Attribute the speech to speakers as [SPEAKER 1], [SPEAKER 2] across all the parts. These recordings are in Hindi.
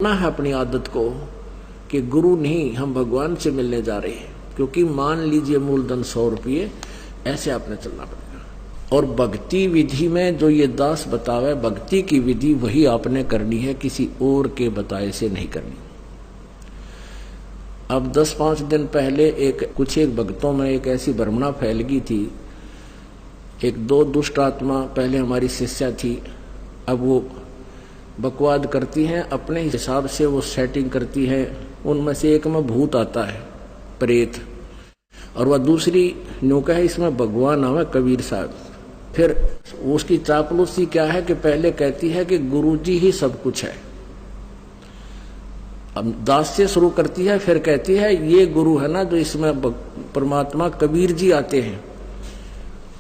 [SPEAKER 1] ना है अपनी आदत को कि गुरु नहीं, हम भगवान से मिलने जा रहे हैं, क्योंकि मान लीजिए मूलधन 100 रुपये, ऐसे आपने चलना पड़ेगा। और भक्ति विधि में जो ये दास बतावे, भक्ति की विधि वही आपने करनी है, किसी और के बताए से नहीं करनी। अब 10-5 दिन पहले कुछ भक्तों में एक ऐसी भ्रमणा फैल गई थी। 1-2 दुष्ट आत्मा पहले हमारी शिष्या थी, अब वो बकवाद करती हैं, अपने हिसाब से वो सेटिंग करती है। उनमें से एक में भूत आता है, प्रेत, और वह दूसरी नौका है, इसमें भगवान नाम है कबीर साहब। फिर उसकी चापलूसी क्या है कि पहले कहती है कि गुरुजी ही सब कुछ है, अब दास से शुरू करती है, फिर कहती है ये गुरु है ना जो इसमें परमात्मा कबीर जी आते हैं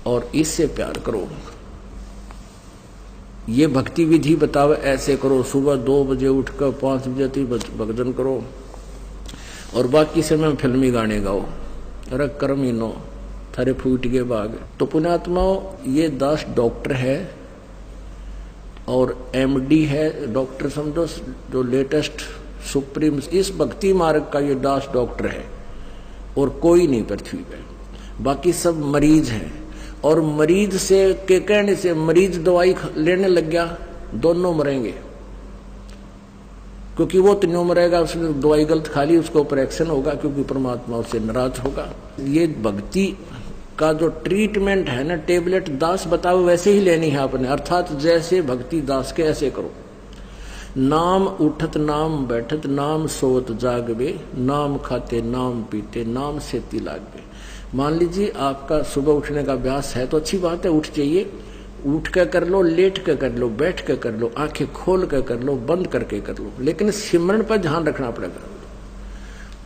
[SPEAKER 1] और इससे प्यार करो, ये भक्ति विधि बताओ, ऐसे करो, सुबह 2 बजे उठकर 5 बजे तक भजन करो और बाकी समय में फिल्मी गाने गाओ। अरे कर्म ही नो थारे फूट के बाग। तो पुण्यात्माओं, ये दास डॉक्टर है और एमडी है, डॉक्टर समझो, जो लेटेस्ट सुप्रीम इस भक्ति मार्ग का ये दास डॉक्टर है और कोई नहीं पृथ्वी पे, बाकी सब मरीज हैं। और मरीज से के कहने से मरीज दवाई लेने लग गया, दोनों मरेंगे, क्योंकि वो तीनों मरेगा, उसने दवाई गलत खा ली, उसको ऑपरेशन होगा, क्योंकि परमात्मा उससे नाराज होगा। ये भक्ति का जो ट्रीटमेंट है ना, टेबलेट दास बताओ वैसे ही लेनी है आपने, अर्थात जैसे भक्ति दास के ऐसे करो। नाम उठत नाम बैठत नाम सोत जागवे, नाम खाते नाम पीते नाम सेती लागवे। मान लीजिए आपका सुबह उठने का अभ्यास है तो अच्छी बात है, उठ जाइए, उठ कर कर लो, लेट कर कर लो, बैठ कर कर लो, आंखें खोल कर कर लो, बंद करके कर लो, लेकिन सिमरन पर ध्यान रखना पड़ेगा।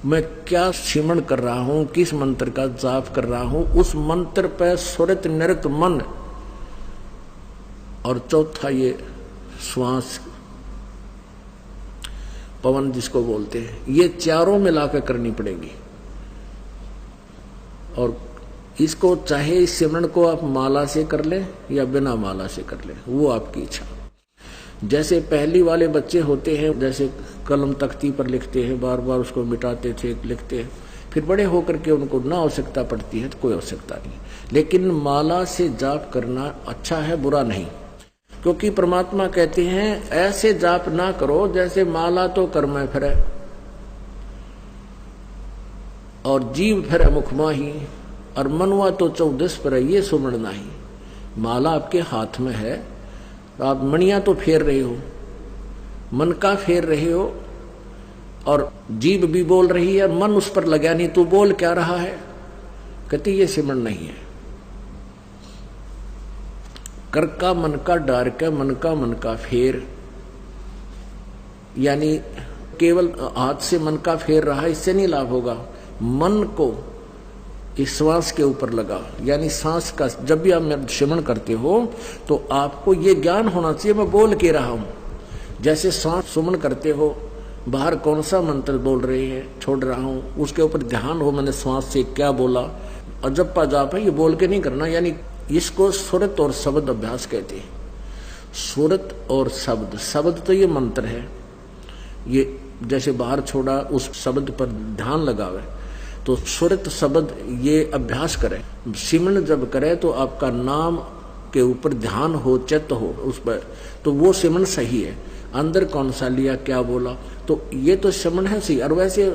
[SPEAKER 1] मैं क्या सिमरन कर रहा हूं, किस मंत्र का जाप कर रहा हूं, उस मंत्र पर सुरत नृत मन। और चौथा ये श्वास, पवन जिसको बोलते हैं, ये चारों मिलाकर करनी पड़ेगी। और इसको चाहे इस सिमरन को आप माला से कर लें या बिना माला से कर लें, वो आपकी इच्छा। जैसे पहली वाले बच्चे होते हैं, जैसे कलम तख्ती पर लिखते हैं, बार बार उसको मिटाते थे, लिखते हैं, फिर बड़े होकर के उनको ना आवश्यकता पड़ती है तो कोई आवश्यकता नहीं। लेकिन माला से जाप करना अच्छा है, बुरा नहीं, क्योंकि परमात्मा कहते हैं ऐसे जाप ना करो जैसे माला तो कर्म फिरे और जीव फिरे मुख माही और मनवा तो 14 पर, ये सुमरण नहीं। माला आपके हाथ में है, आप मणियां तो फेर रहे हो, मन का फेर रहे हो, और जीभ भी बोल रही है, मन उस पर लगा नहीं, तू बोल क्या रहा है? कहती ये सिमरण नहीं है। कर का मन का डार के मन का फेर, यानी केवल हाथ से मन का फेर रहा, इससे नहीं लाभ होगा। मन को इस श्वास के ऊपर लगा, यानी सांस का, जब भी आप सिमरण करते हो तो आपको ये ज्ञान होना चाहिए मैं बोल के रहा हूं। जैसे सांस सुमन करते हो, बाहर कौन सा मंत्र बोल रहे हैं, छोड़ रहा हूं, उसके ऊपर ध्यान हो, मैंने श्वास से क्या बोला। और जप्पा जाप है, ये बोल के नहीं करना, यानी इसको सुरत और शब्द अभ्यास कहते हैं। सुरत और शब्द, शब्द तो ये मंत्र है, ये जैसे बाहर छोड़ा उस शब्द पर ध्यान लगावे, तो सुरत शब्द ये अभ्यास करें। सिमरन जब करे तो आपका नाम के ऊपर ध्यान हो, चित्त हो उस पर, तो वो सिमरन सही है। अंदर कौन सा लिया, क्या बोला, तो ये तो सिमरन है सही। और वैसे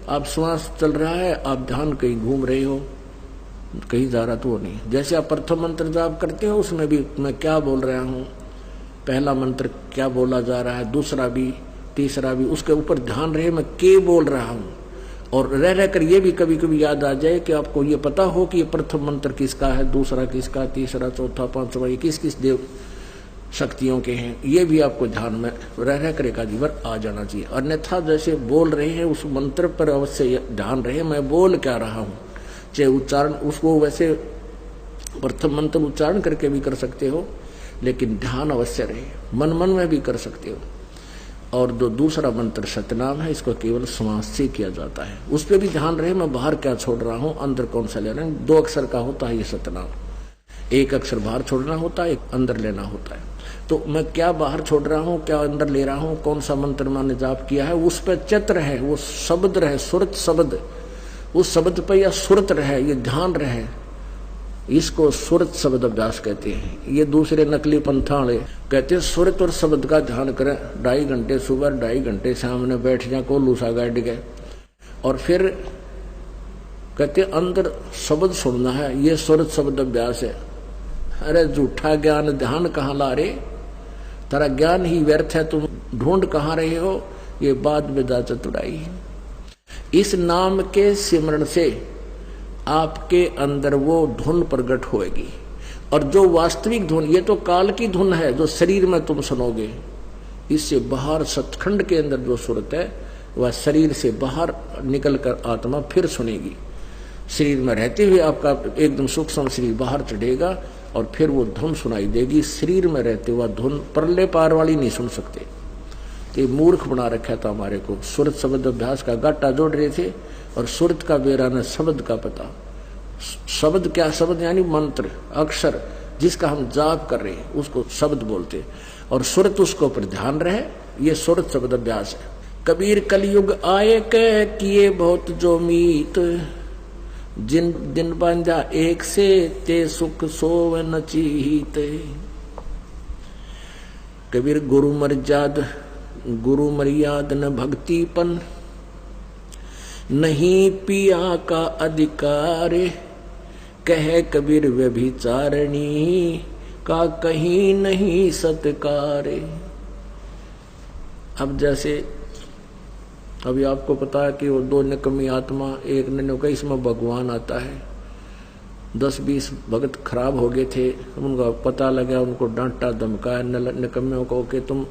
[SPEAKER 1] आप श्वास चल रहा है, आप ध्यान कहीं घूम रहे हो, कहीं जा रहा तो वो नहीं। जैसे आप प्रथम मंत्र जाप करते हो, उसमें भी मैं क्या बोल रहा हूँ, पहला मंत्र क्या बोला जा रहा है, दूसरा भी, तीसरा भी, उसके ऊपर ध्यान रहे मैं के बोल रहा हूँ। और रह रहकर ये भी कभी कभी याद आ जाए कि आपको ये पता हो कि ये प्रथम मंत्र किसका है, दूसरा किसका, तीसरा, चौथा, पांचवा, ये किस किस देव शक्तियों के हैं, ये भी आपको ध्यान में रह रहकर एक आधी बार आ जाना चाहिए। अन्यथा जैसे बोल रहे हैं उस मंत्र पर अवश्य ध्यान रहे मैं बोल क्या रहा हूँ, चाहे उच्चारण उसको वैसे प्रथम मंत्र उच्चारण करके भी कर सकते हो, लेकिन ध्यान अवश्य रहे, मन मन में भी कर सकते हो। और जो दूसरा मंत्र सतनाम है, इसको केवल श्वास से किया जाता है, उस पर भी ध्यान रहे मैं बाहर क्या छोड़ रहा हूँ, अंदर कौन सा ले रहा हूँ। 2 अक्षर का होता है ये सतनाम, एक अक्षर बाहर छोड़ना होता है, एक अंदर लेना होता है। तो मैं क्या बाहर छोड़ रहा हूँ, क्या अंदर ले रहा हूँ, कौन सा मंत्र मैंने जाप किया है, उस पर चित्त रहे, वो शब्द रहे, सुरत शब्द, उस शब्द पर या सुरत रहे, ये ध्यान रहे, इसको सुरत शब्द अभ्यास कहते हैं। ये दूसरे नकली पंथाड़े कहते हैं सुरत और शब्द का ध्यान करें, 2.5 घंटे सुबह 2.5 घंटे सामने बैठ जाए को लूसा गाड़ गए, और फिर कहते अंदर शब्द सुनना है, ये सुरत शब्द अभ्यास है। अरे झूठा ज्ञान ध्यान कहाँ ला रे, तेरा ज्ञान ही व्यर्थ है, तुम ढूंढ कहाँ रहे हो, ये बात बेदा चतुराई। इस नाम के सिमरण से आपके अंदर वो धुन प्रकट होएगी, और जो वास्तविक धुन, ये तो काल की धुन है जो शरीर में तुम सुनोगे, इससे बाहर सचखंड के अंदर जो सुरत है वह शरीर से बाहर निकलकर आत्मा फिर सुनेगी। शरीर में रहते हुए आपका एकदम सूक्ष्म शरीर बाहर चढ़ेगा और फिर वो धुन सुनाई देगी। शरीर में रहते हुआ धुन परले पार वाली नहीं सुन सकते। तो मूर्ख बना रखा था हमारे को, सुरत शब्द अभ्यास का गाटा जोड़ रहे थे और सुरत का बेरा न शब्द का पता। शब्द क्या, शब्द यानी मंत्र अक्षर जिसका हम जाप कर रहे हैं उसको शब्द बोलते, और सुरत उसको पर ध्यान रहे, ये सुरत शब्द अभ्यास है। कबीर कलयुग आए कह किए बहुत जो मीत, जिन दिन बांधा एक से ते सुख सोव न चीत। कबीर गुरु मर्याद न भक्तिपन, नहीं पिया का अधिकार, कह कबीर व्यभिचारिणी का कहीं नहीं सत्कार। अब जैसे अभी आपको पता है कि वो 2 निकम्मी आत्मा, एक ने कहा इसमें भगवान आता है, 10-20 भगत खराब हो गए थे, उनका पता लगा, उनको डांटा धमकाया निकम्मियों को कि तुम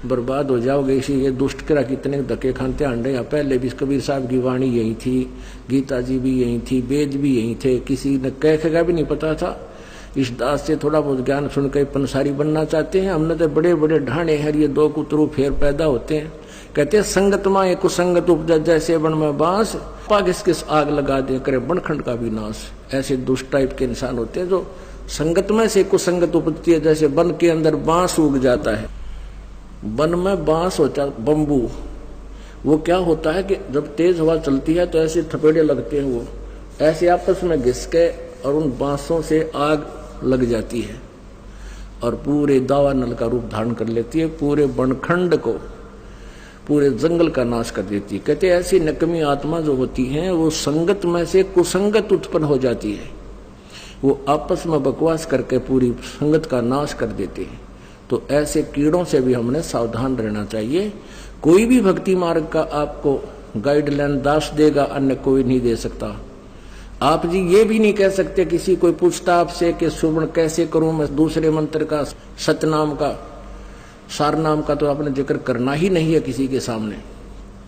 [SPEAKER 1] बर्बाद हो जाओगे, इसी ये दुष्ट किरा कितने धक्के खानते आंडे। यहाँ पहले भी कबीर साहब की वाणी यही थी, गीता जी भी यही थी, वेद भी यही थे, किसी ने कह का भी नहीं पता था। इस दास से थोड़ा बहुत ज्ञान सुनकर पंसारी बनना चाहते हैं, हमने तो बड़े बड़े ढाणे हैं, ये 2 कुतरू फेर पैदा होते हैं। कहते हैं संगत माए कुसंगत उपजा, जैसे बन में बांस, पाग किस आग लगा दे करे बनखंड का भी नाश। ऐसे दुष्ट टाइप के इंसान होते हैं जो संगत में से कुसंगत उपजती है। जैसे वन के अंदर बांस उग जाता है, वन में बांस होता है बम्बू, वो क्या होता है कि जब तेज हवा चलती है तो ऐसे थपेड़े लगते हैं, वो ऐसे आपस में घिस के और उन बांसों से आग लग जाती है और पूरे दावानल का रूप धारण कर लेती है, पूरे बनखंड को, पूरे जंगल का नाश कर देती है। कहते ऐसी नकमी आत्मा जो होती है वो संगत में से कुसंगत उत्पन्न हो जाती है, वो आपस में बकवास करके पूरी संगत का नाश कर देते हैं। तो ऐसे कीड़ों से भी हमने सावधान रहना चाहिए। कोई भी भक्ति मार्ग का आपको गाइडलाइन दास देगा, अन्य कोई नहीं दे सकता। आप जी ये भी नहीं कह सकते, किसी कोई पूछता आपसे कि सुवर्ण कैसे करूं मैं, दूसरे मंत्र का, सतनाम का, सारनाम का तो आपने जिक्र करना ही नहीं है किसी के सामने।